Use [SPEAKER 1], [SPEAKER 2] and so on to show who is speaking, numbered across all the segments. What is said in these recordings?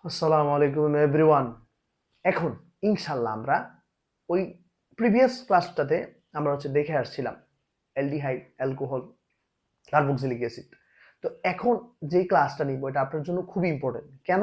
[SPEAKER 1] আসসালামু আলাইকুম এভরিওয়ান। এখন ইনশাল্লাহ আমরা ওই প্রিভিয়াস ক্লাসটাতে আমরা দেখে আসছিলাম অ্যালডিহাইড, অ্যালকোহল, কার্বক্সিলিক অ্যাসিড। তো এখন যে ক্লাসটা নিব এটা আপনার জন্য খুবই ইম্পর্টেন্ট। কেন?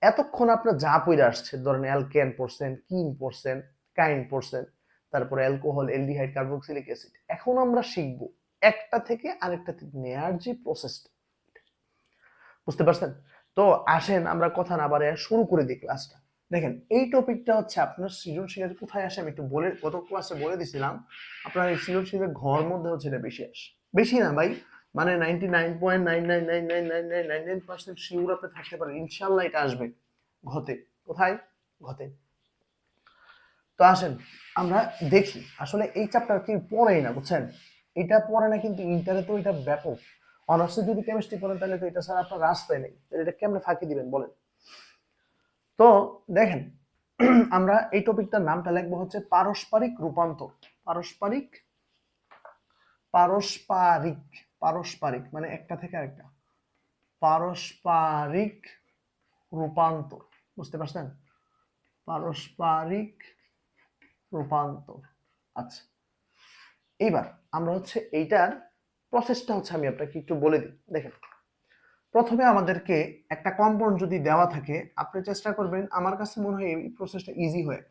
[SPEAKER 1] এতক্ষণ আপনার যা পড়ে আসছে, ধরেন অ্যালকেন পড়ছেন, কিন পড়ছেন, কাইন পড়ছেন, তারপরে অ্যালকোহল, অ্যালডিহাইড, কার্বক্সিলিক অ্যাসিড। এখন আমরা শিখব একটা থেকে আরেকটা থেকে নেয়ার যে প্রসেসটা। বুঝতে পারছেন? তো আসেন আমরা কথা না বাড়ায় শুরু করে দিই ক্লাসটা। দেখেন এই টপিকটা হচ্ছে আপনার সৃজনশীলের কোথায় আসে আমি একটু বলে গত ক্লাসে বলে দিছিলাম। আপনার এই সৃজনশীলের ঘর মধ্যে হচ্ছে এটা বেশি আসে, বেশি না ভাই, মানে 99.9999999% শিওর আপনি থাকতে পারেন ইনশাআল্লাহ এটা আসবে ঘতে। কোথায়? ঘতে। তো আসেন আমরা দেখি আসলে এই চ্যাপ্টার কি পড়েই না, বুঝছেন? এটা পড়ে না, কিন্তু ইন্টারে তো এটা ব্যাপক। অনার্সে যদি কেমিস্ট্রি পড়েন তাহলে তো এটা ছাড়া আপনার রাস্তায় নেই, তাহলে এটা কেমনে ফাঁকি দিবেন বলেন? তো দেখেন আমরা এই টপিকটার নামটা লিখবো হচ্ছে পারস্পরিক রূপান্তর। পারস্পরিক, পারস্পরিক, পারস্পরিক মানে একটা থেকে আরেকটা, পারস্পরিক রূপান্তর। বুঝতে পারছেন? পারস্পরিক রূপান্তর। আচ্ছা, এইবার আমরা এইটার প্রসেসটা আমি আপনাকে একটু বলে দিই। দেখেন, প্রথমে আমাদেরকে একটা কম্পাউন্ড যদি দেওয়া থাকে, আপনি চেষ্টা করবেন, আমার কাছে মনে হয় এই প্রসেসটা ইজি হয়,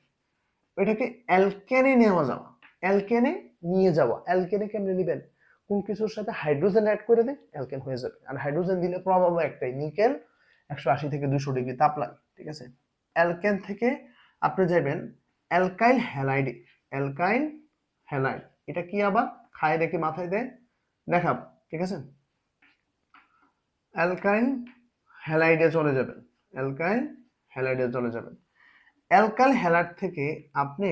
[SPEAKER 1] এটাকে অ্যালকেনে নেওয়া যাওয়া, অ্যালকেনে নিয়ে যাওয়া। অ্যালকেনে কেমনে নেবেন? কোন কিছুর সাথে হাইড্রোজেন অ্যাড করে দেন, অ্যালকেন হয়ে যাবে। আর হাইড্রোজেন দিলে প্রভাব একটাই, নিকেল 180 থেকে 200 ডিগ্রি তাপ লাগে, ঠিক আছে? অ্যালকেন থেকে আপনি যাবেন অ্যালকাইল হ্যালাইডে। অ্যালকাইল হ্যালাইড, এটা কি আবার খায় দেখে মাথায় দেয় দেখাব, ঠিক আছে? অ্যালকাইল হ্যালাইডে চলে যাবেন, অ্যালকাইল হ্যালাইডে চলে যাবেন। অ্যালকাইল হ্যালাইড থেকে আপনি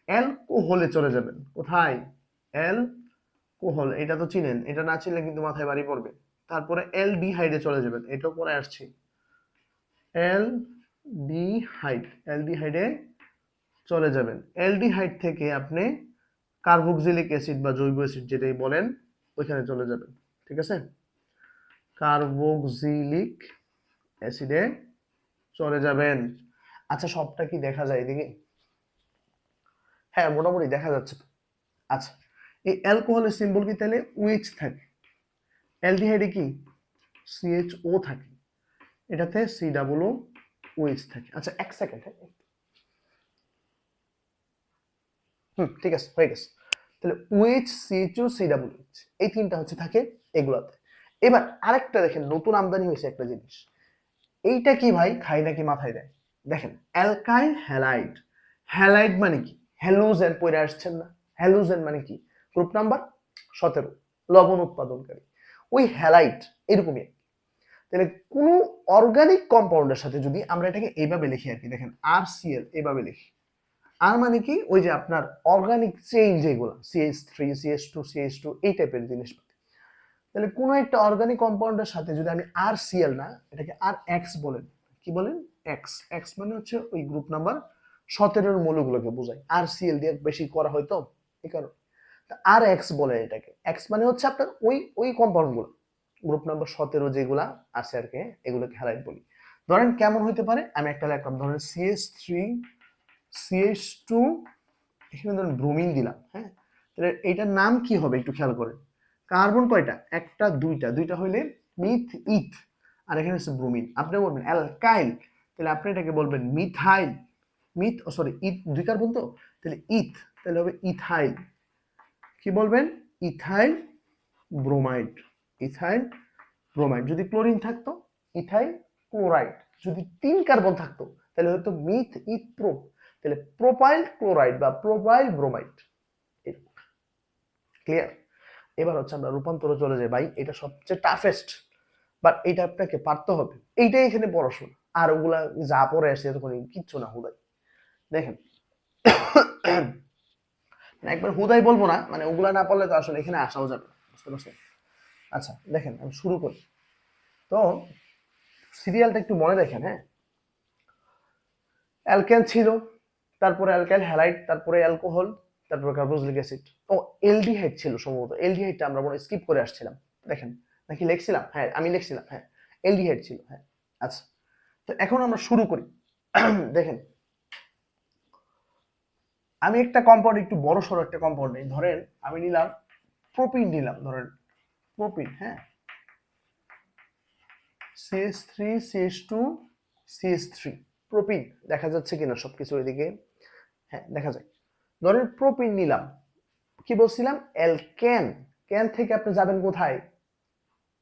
[SPEAKER 1] অ্যালকোহলে চলে যাবেন। কোথায়? অ্যালকোহল, এটা তো চিনেন, এটা না চিনলে কিন্তু মাথায় বাড়ি পড়বে। তারপরে অ্যালডিহাইডে চলে যাবেন, এটাও পরে আসছি। অ্যালডিহাইড, অ্যালডিহাইডে চলে যাবেন। অ্যালডিহাইড থেকে আপনি কার্বক্সিলিক অ্যাসিড বা জৈব অ্যাসিড যেটাই বলেন ওইখানে চলে যাবেন, ঠিক আছে? কার্বক্সিলিক অ্যাসিডে চলে যাবেন। আচ্ছা, সবটা কি দেখা যায় এদিকে? হ্যাঁ, মোটামুটি দেখা যাচ্ছে। আচ্ছা, এই অ্যালকোহলের সিম্বল কি তাহলে উইচ থাকে? অ্যালডিহাইডে কি সিএইচও থাকে, এটাতে সি ডাবল ও উইচ থাকে। আচ্ছা, এক সেকেন্ড। ঠিক আছে, হয়ে গেছে। তাহলে which, CHO, C double H, এই তিনটা থাকে এগুলাতে। এবার আরেকটা দেখেন, নতুন আমদানি হয়েছে একটা জিনিস। এইটা কি ভাই, খাই নাকি মাথায় দেয়? দেখেন, অ্যালকাইল হ্যালাইড। হ্যালাইড মানে কি? হ্যালোজেন পড়ে আসছেন না? হ্যালোজেন মানে কি? গ্রুপ নাম্বার 17, লবণ উৎপাদনকারী। ওই হ্যালাইড এরকমই। তাহলে কোন অর্গানিক কম্পাউন্ডের সাথে যদি আমরা এটাকে এইভাবে লিখি আর কি, দেখেন আর সিএল এইভাবে লিখি, আর মানে কি ওই যে আপনার অর্গানিক চেইন যেগুলো CH3 CH2 CH2 এই টাইপের জিনিস। তাহলে কোন একটা অর্গানিক কম্পাউন্ডের সাথে যদি আমি আর সিএল না, এটাকে আর এক্স বলেন। কি বলেন? এক্স। এক্স মানে ওই গ্রুপ নাম্বার 17 মৌলগুলোকে বোঝায়, আর সিএল দিয়ে বেশি করা হয়তো এই কারণে আর এক্স বলে এটাকে। এক্স মানে আপনার ওই ওই কম্পাউন্ড গুলো, গ্রুপ নাম্বার 17 যেগুলা আছে আর কি, এগুলোকে হ্যালাইড বলি। ধরেন কেমন হইতে পারে, আমি একটা লিখলাম, ধরেন CH3 CH2, এখানে ধরেন ব্রোমিন দিলাম, হ্যাঁ? তাহলে এইটার নাম কি হবে একটু খেয়াল করেন। কার্বন কয়টা? একটা, দুইটা। দুইটা হইলে মিথ ইথ, আর এখানে হচ্ছে ব্রোমিন। আপনি বলবেন অ্যালকাইল, তাহলে আপনি এটাকে বলবেন মিথাইল। মিথ, সরি, ইথ দুই কার্বন তো, তাহলে ইথ, তাহলে হবে ইথাইল। কি বলবেন? Ethyl bromide. Ethyl bromide. যদি ক্লোরিন থাকতো ইথাইল ক্লোরাইড। যদি 3 কার্বন থাকতো তাহলে হতো মিথ ইথ প্রোপ, তাহলে প্রোপাইল ক্লোরাইড বা প্রোপাইল ব্রোমাইড। ক্লিয়ার? এবার আমরা রূপান্তরে চলে যাই ভাই, এটা সবচেয়ে টাফেস্ট, বাট এটা আপনাকে পারতে হবে। এইটাই এখানে পড়াশোনা, আর ওগুলা যা পড়ে আসে তখন কিচ্ছু না, হুদাই। দেখেন একবার হুদাই বলবো না, মানে ওগুলা না পড়লে তো আসলে এখানে আসাও যাবে, বুঝতে পারছেন? আচ্ছা দেখেন, আমি শুরু করি। তো সিরিয়ালটা একটু মনে রাখেন, হ্যাঁ? অ্যালকেন ছিল, তারপরে অ্যালকাইল হ্যালাইড, তারপরে অ্যালকোহল, তারপরে কার্বক্সিলিক অ্যাসিড। ও এলডিহাইড ছিল সম্ভবত, এলডিহাইডটা আমরা মনে স্কিপ করে আসছিলাম। দেখেন, নাকি লিখছিলাম? হ্যাঁ আমি লিখছিলাম, হ্যাঁ এলডিহাইড ছিল, হ্যাঁ। আচ্ছা, তো এখন আমরা শুরু করি। দেখেন, আমি একটা কম্পাউন্ড, একটু বড় সড়ো একটা কম্পাউন্ড নেই, ধরেন আমি নিলাম প্রোপিন, নিলাম ধরেন প্রোপিন, হ্যাঁ, CH3 CH2 CH3 প্রোপিন। দেখা যাচ্ছে কিনা সবকিছু এদিকে? হ্যাঁ, দেখা যায়। ধরেন প্রোপিন নিলাম, কি বলছিলাম, অ্যালকেন। ক্যান থেকে আপনি যাবেন কোথায়?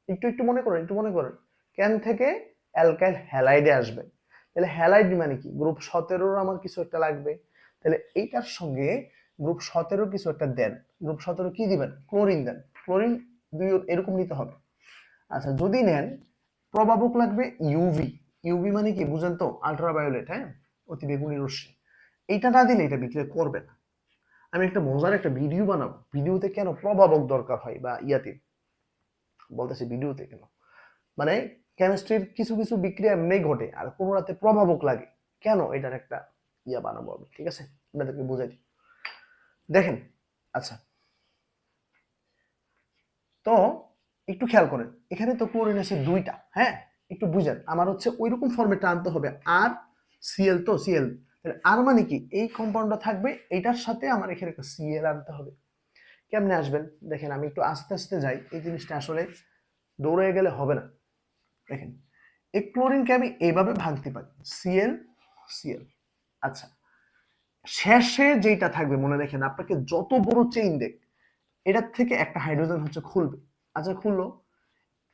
[SPEAKER 1] একটু একটু মনে করেন, একটু মনে করেন। ক্যান থেকে অ্যালকাইল হ্যালাইডে আসবে। তাহলে হ্যালাইড মানে কি? গ্রুপ 17 আমার কিছু একটা লাগবে। তাহলে এইটার সঙ্গে গ্রুপ 17 কিছু একটা দেন। গ্রুপ 17 কি দিবেন? ক্লোরিন দেন। ক্লোরিন দুই এরকম নিতে হবে। আচ্ছা, যদি নেন প্রভাবক লাগবে ইউভি। ইউভি মানে কি বুঝেন তো? আল্ট্রাভায়োলেট, হ্যাঁ, অতি বেগুনি রশ্মি। এইটা না দিলে এটা বিক্রিয়া করবে না। আমি একটা মজার একটা ভিডিও বানাবো, ভিডিওতে কেন প্রভাবক দরকার হয়, বা ইয়াতে বলতেছি ভিডিওতে কেন, মানে কেমিস্ট্রির কিছু কিছু বিক্রিয়া এমনি ঘটে আর কোনোটাতে প্রভাবক লাগে কেন, এটার একটা ইয়া বানাবো আমি, ঠিক আছে? আপনাদেরকে বুঝাই দিই। দেখেন, আচ্ছা, তো একটু খেয়াল করেন, এখানে তো ক্লোরিন আছে দুইটা, হ্যাঁ, একটু বুঝেন, আমার হচ্ছে ওইরকম ফর্মেটটা আনতে হবে। আর সিএল, তো সিএল, আর মানে কি এই কম্পাউন্ডটা থাকবে, এটার সাথে আমার এখানে একটা সিএল আনতে হবে। কেমনে আসবেন দেখেন, আমি একটু আস্তে আস্তে যাই, এই জিনিসটা আসলে দৌড়ে গেলে হবে না। দেখেন, এই ক্লোরিনকে আমি এইভাবে ভাঙতে পারি, সিএল সিএল। আচ্ছা, শেষে যেটা থাকবে মনে রাখেন, আপনাকে যত বড় চেইন দেখ, এটার থেকে একটা হাইড্রোজেন হচ্ছে খুলবে। আচ্ছা, খুললো,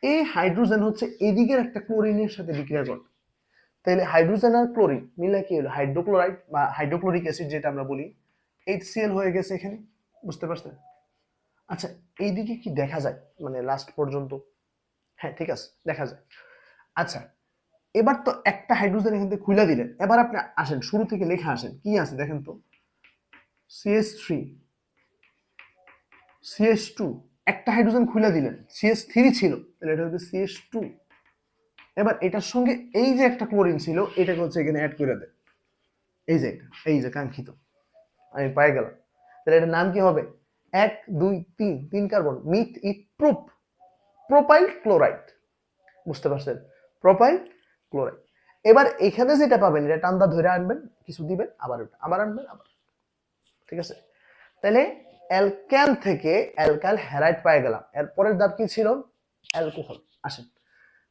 [SPEAKER 1] এই হাইড্রোজেন হচ্ছে এদিকের একটা ক্লোরিনের সাথে বিক্রিয়া করবে। তাহলে হাইড্রোজেন আর ক্লোরিন মিলে কি হলো? হাইড্রোক্লোরাইড বা হাইড্রোক্লোরিক অ্যাসিড যেটা আমরা বলি, HCl হয়ে গেছে এখানে। বুঝতে পারছেন? আচ্ছা, এইদিকে কি দেখা যায় মানে লাস্ট পর্যন্ত? হ্যাঁ, ঠিক আছে, দেখা যায়। আচ্ছা, এবার তো একটা হাইড্রোজেন এখান থেকে খুলে দিলেন, এবার আপনি আসেন শুরু থেকে লেখা আসেন, কি আছে দেখেন তো, CH3 CH2, একটা হাইড্রোজেন খুলে দিলেন, CH3 ছিল, তাহলে এটা হচ্ছে CH2। এবার এটার সঙ্গে এই যে একটা ক্লোরিন ছিল, এটাকে হচ্ছে এখানে অ্যাড করে দেয়, এই যে এটা, এই যে কাঙ্ক্ষিত, আমি পাই গেলাম। তাহলে এটার নাম কি হবে? 1 2 3, 3 carbon, meth eth prop, propyl chloride. বুঝতে পারছেন? Propyl chloride. এবার এখানে যেটা পাবেন, এটা টান্দা ধরে আনবেন, কিছু দিবেন, আবার ওটা আবার আনবেন, আবার, ঠিক আছে? তাহলে অ্যালকেন থেকে অ্যালকাইল হ্যালাইড পাই গেলাম। এরপরের ধাপ কি ছিল? অ্যালকোহল। আসেন,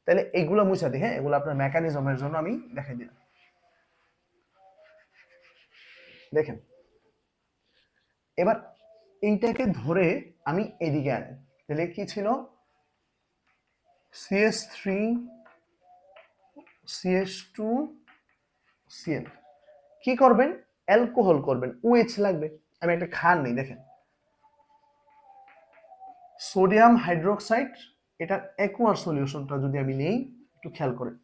[SPEAKER 1] তাহলে এইগুলো মুছা দিই, হ্যাঁ, এগুলো আপনার মেকানিজমের জন্য আমি দেখাই দিলাম। দেখেন, এবার এইটাকে ধরে আমি এদিকে আনি, তাহলে কি ছিল? CH3 CH2 Cl। কি করবেন? অ্যালকোহল করবেন, OH লাগবে। আমি একটা খান নেই, দেখেন, সোডিয়াম হাইড্রোক্সাইড, এটার অ্যাকুয়ার সলিউশনটা যদি আমি নেই, একটু খেয়াল করেন,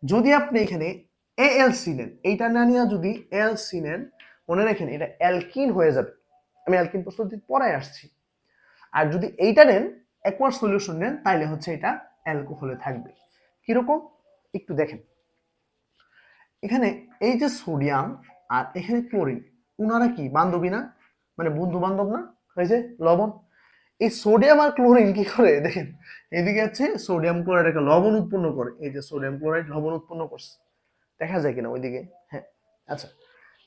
[SPEAKER 1] যদি আপনি এখানে AlC নেন, এইটা না নিয়ে যদি AlC নেন, মনে রাখেন এটা অ্যালকিন হয়ে যাবে। আমি অ্যালকিন প্রস্তুতি পরে আসছি। আর যদি এইটা নেন, অ্যাকুয়ার সলিউশন নেন, তাইলে হচ্ছে এটা অ্যালকোহলে থাকবে। কিরকম? একটু দেখেন, এখানে এই যে সোডিয়াম আর এখানে ক্লোরিন, উনারা কি বান্ধবী না? মানে বন্ধু বান্ধব না? হয়েছে লবণ। এই সোডিয়াম আর ক্লোরিন কি করে দেখেন, এদিকে আছে সোডিয়াম ক্লোরাইড একটা লবণ উৎপন্ন করে, এই যে সোডিয়াম ক্লোরাইড লবণ উৎপন্ন করছে, দেখা যায় কিনা ওইদিকে? হ্যাঁ। আচ্ছা,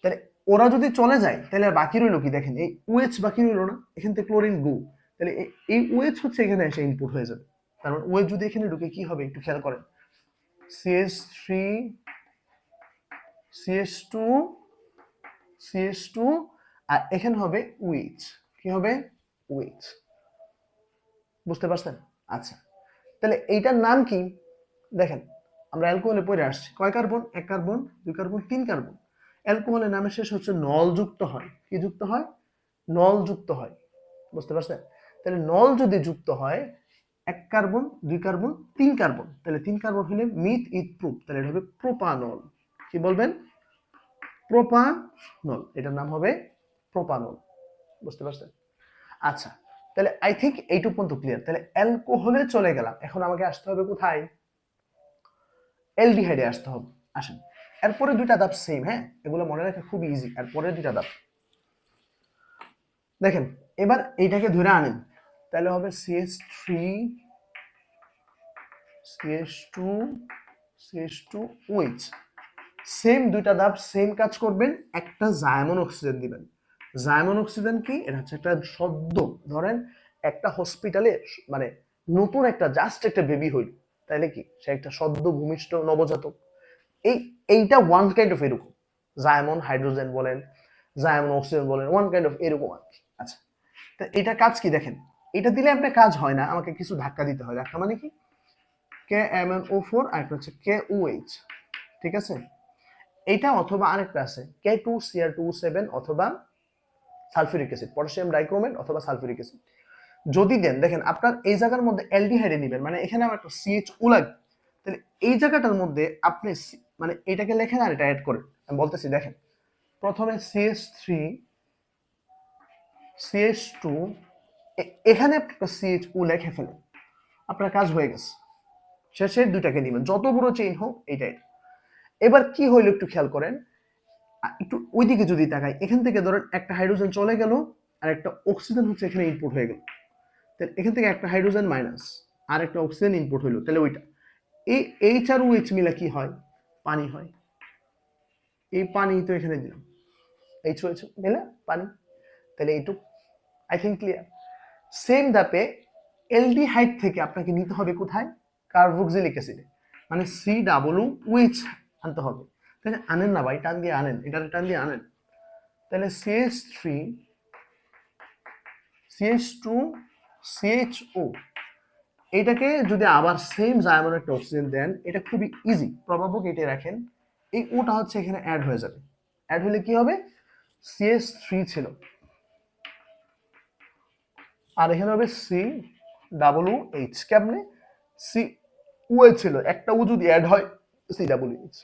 [SPEAKER 1] তাহলে ওরা যদি চলে যায়, তাহলে আর বাকি রইলো কি? দেখেন, এই OH বাকি রইলো না, এখান থেকে ক্লোরিন গো, তাহলে এই OH হচ্ছে এখানে এসে ইনপুট হয়ে যাবে। তার মানে OH যদি এখানে ঢুকে কি হবে একটু খেয়াল করেন, CH3 CH2 CH2, আর এখানে হবে OH, কি হবে? OH। বুঝতে পারছেন? আচ্ছা, তাহলে এইটার নাম কি? দেখেন, আমরা অ্যালকোহলে পড়ে আসছি, কয় কার্বন? 1 carbon, 2 carbon, 3 carbon. অ্যালকোহলের নামের শেষ হচ্ছে নল যুক্ত হয়, কি যুক্ত হয়? নল যুক্ত হয়। বুঝতে পারছেন? তাহলে নল যদি যুক্ত হয়, 1 কার্বন, 2 কার্বন, 3 কার্বন, তাহলে 3 কার্বন হলে মিথ ইথ প্রুপ, তাহলে এটা হবে প্রোপানল। কি বলবেন? প্রোপানল, এটার নাম হবে প্রোপানল। বুঝতে পারছেন? আচ্ছা, তাহলে আই থিঙ্ক এইটুকু পর্যন্ত ক্লিয়ার। তাহলে অ্যালকোহলে চলে গেলাম, এখন আমাকে আসতে হবে কোথায়? অ্যালডিহাইডে আসতে হবে। আসেন, এরপরে দুইটা ধাপ সেম, হ্যাঁ, এগুলো মনে রাখা খুব ইজি। এরপরে দুইটা ধাপ দেখেন, এবার এইটাকে ধরে আনেন, তাহলে হবে CH3 CH2 CH2OH, সেম দুইটা ধাপ, সেম কাজ করবেন, একটা জাইমন অক্সিজেন দিবেন। জাইমন অক্সিজেন কি? এটা হচ্ছে একটা সদ্য, ধরেন একটা হসপিটালে মানে নতুন একটা জাস্ট একটা বেবি হইল, তাইলে কি সে একটা সদ্য ভূমিষ্ঠ নবজাতক, এইটা ওয়ান কাইন্ড অফ এরকম, জাইমন হাইড্রোজেন বলেন, জাইমন অক্সিজেন বলেন, ওয়ান কাইন্ড অফ এরকম আর কি। আচ্ছা, তো এটা কাজ কি দেখেন, এটা দিলে আপনার কাজ হয় না, আমাকে কিছু ধাক্কা দিতে হয়। ধাক্কা মানে কি? KMnO4 আর একটা হচ্ছে KOH, ঠিক আছে? এইটা অথবা আরেকটা আছে K2Cr2O7 অথবা সালফিউরিক অ্যাসিড, পটাশিয়াম ডাইক্রোমেট অথবা সালফিউরিক অ্যাসিড যদি দেন। দেখেন আপনার এই জায়গার মধ্যে অ্যালডিহাইডে নেবেন, মানে এখানে আমার একটা CHO লাগবে, তাহলে এই জায়গাটার মধ্যে আপনি মানে এটাকে লেখেন আর এটা অ্যাড করেন। আমি বলতেছি দেখেন, প্রথমে CH3 CH2, এখানে একটা CHO লেখে ফেলেন, আপনার কাজ হয়ে গেছে। শেষে দুইটাকে নেবেন, যত বড় চেইন হোক এইটাই। এবার কি হইলো একটু খেয়াল করেন, একটু ওইদিকে যদি তাকাই, এখান থেকে ধরেন একটা হাইড্রোজেন চলে গেল আর একটা অক্সিজেন হচ্ছে এখানে ইনপুট হয়ে গেল, তাহলে এখান থেকে একটা হাইড্রোজেন মাইনাস আর একটা অক্সিজেন ইনপুট হইলো, তাহলে ওইটা এই এইচ আর ওএইচ মিলে কি হয়? পানি হয়। এই পানি তো এখানে দিলাম, এইচ ওএইচ মিলে পানি, তাহলে এইটুক আই থিঙ্ক ক্লিয়ার। সেম ধাপে এলডিহাইড থেকে আপনাকে নিতে হবে কোথায়? কার্বক্সিলিক অ্যাসিডে, মানে COOH আনতে হবে। তাহলে আনেন না ভাই, টান দিয়ে আনেন, এটা টান দিয়ে আনেন। তাহলে CH3 CH2 CHO, এটাকে যদি আবার সেম জাইমন একটা অক্সিজেন দেন, এটা খুবই ইজি, প্রভাবক এটা রাখেন, এই ওটা হচ্ছে এখানে অ্যাড হয়ে যাবে। অ্যাড হলে কি হবে? CH3 ছিল আর এখানে হবে COOH, কেমনে? COH ছিল, একটা ও যদি অ্যাড হয় COOH,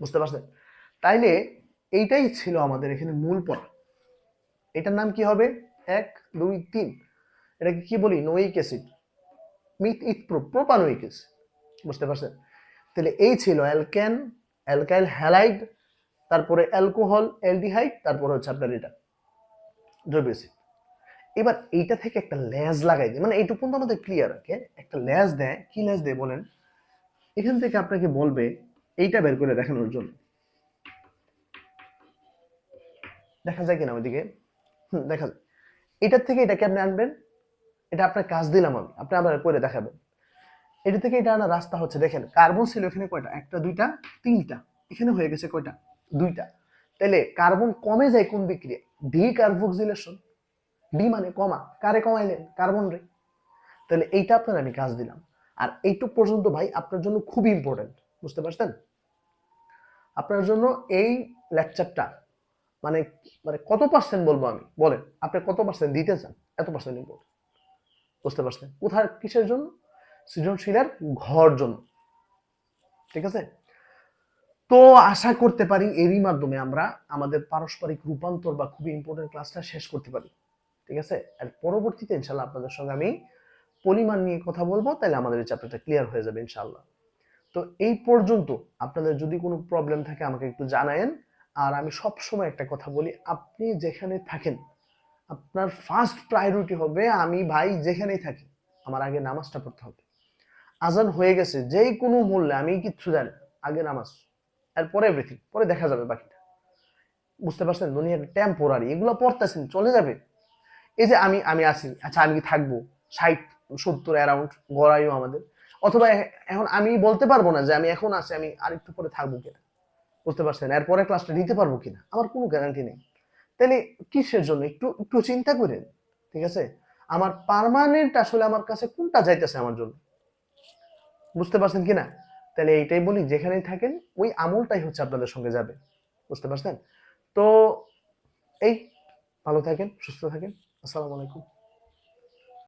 [SPEAKER 1] বুঝতে পারছেন? তাইলে এইটাই ছিল আমাদের এখানে মূল পড়া। এটার নাম কি হবে? 1 2 3, এটাকে কি বলি? নোয়িক অ্যাসিড, প্রোপানোয়িক অ্যাসিড, বুঝতে পারছেন? তাহলে এই ছিল অ্যালকেন, অ্যালকাইল হ্যালাইড, তারপরে অ্যালকোহল, অ্যালডিহাইড, তারপরে হচ্ছে আপনার এটা জৈব অ্যাসিড। এবার এইটা থেকে একটা লেজ লাগাই দিই, মানে এইটুকু পর্যন্ত আমাদের ক্লিয়ার রাখে। একটা লেজ দেয়, কি লেজ দেয় বলেন? এখান থেকে আপনাকে বলবে এইটা বের করে দেখানোর জন্য, দেখা যায় কিনা ওইদিকে? দেখা যায়। এটার থেকে এটাকে আপনি আনবেন, এটা আপনার কাজ দিলাম আমি, আপনি আবার করে দেখাবেন। এটা থেকে এটা আনার রাস্তা হচ্ছে, দেখেন কার্বন ছিল এখানে কয়টা? একটা দুইটা তিনটা, এখানে হয়ে গেছে কয়টা? দুইটা। তাহলে কার্বন কমে যায় কোন বিক্রিয়া? D carboxylation. ডি মানে কমা, কারে কমাইলেন? কার্বন রে। তাহলে এইটা আপনার আমি কাজ দিলাম। আর এইটুক পর্যন্ত ভাই আপনার জন্য খুবই ইম্পর্টেন্ট, বুঝতে পারছেন? আপনার জন্য এই লেকচারটা মানে মানে কত পার্সেন্ট বলবো আমি, বলেন আপনি কত পার্সেন্ট দিতে চান? এত পার্সেন্ট ইম্পর্টেন্ট, বুঝতে পারছেন? কোথায় কিসের জন্য? সৃজনশীলের ঘর জন্য, ঠিক আছে? তো আশা করতে পারি এরই মাধ্যমে আমরা আমাদের পারস্পরিক রূপান্তর বা খুবই ইম্পর্টেন্ট ক্লাসটা শেষ করতে পারি, ঠিক আছে? আর পরবর্তীতে ইনশাল্লাহ আপনাদের সঙ্গে আমি পরিমাণ নিয়ে কথা বলবো, তাহলে আমাদের এই চ্যাপ্টারটা ক্লিয়ার হয়ে যাবে ইনশাল্লাহ। তো এই পর্যন্ত আপনাদের যদি কোনো প্রবলেম থাকে আমাকে একটু জানায়েন। আর আমি সব সময় একটা কথা বলি, আপনি যেখানে থাকেন আপনার ফার্স্ট প্রায়োরিটি হবে, আমি ভাই যেখানেই থাকি আমার আগে নামাজটা পড়তে হবে। আজান হয়ে গেছে যেই কোনো মূল্যে, আমি কিচ্ছু জানি, আগে নামাজ, এরপরে এভরিথিং, পরে দেখা যাবে বাকিটা, বুঝতে পারছেন? দুনিয়ার টেম্পোরারি, এগুলো পড়তেছেন চলে যাবে। এই যে আমি আমি আছি, আচ্ছা আমি কি থাকবো 60 70 অ্যারাউন্ড গড়াইও আমাদের, অথবা এখন আমি বলতে পারবো না যে আমি এখন আছি, আমি আরেকটু পরে থাকবো কিনা, বুঝতে পারছেন? এরপরে ক্লাসটা নিতে পারবো কিনা আমার কোনো গ্যারান্টি নেই। তাহলে কিসের জন্য একটু একটু চিন্তা করেন, ঠিক আছে? আমার পার্মানেন্ট আসলে আমার কাছে কোনটা যাইতেছে আমার জন্য, বুঝতে পারছেন কিনা? তাহলে এইটাই বলি, যেখানেই থাকেন ওই আমলটাই হচ্ছে আপনাদের সঙ্গে যাবে, বুঝতে পারছেন? তো এই, ভালো থাকেন, সুস্থ থাকেন, আসসালামু আলাইকুম।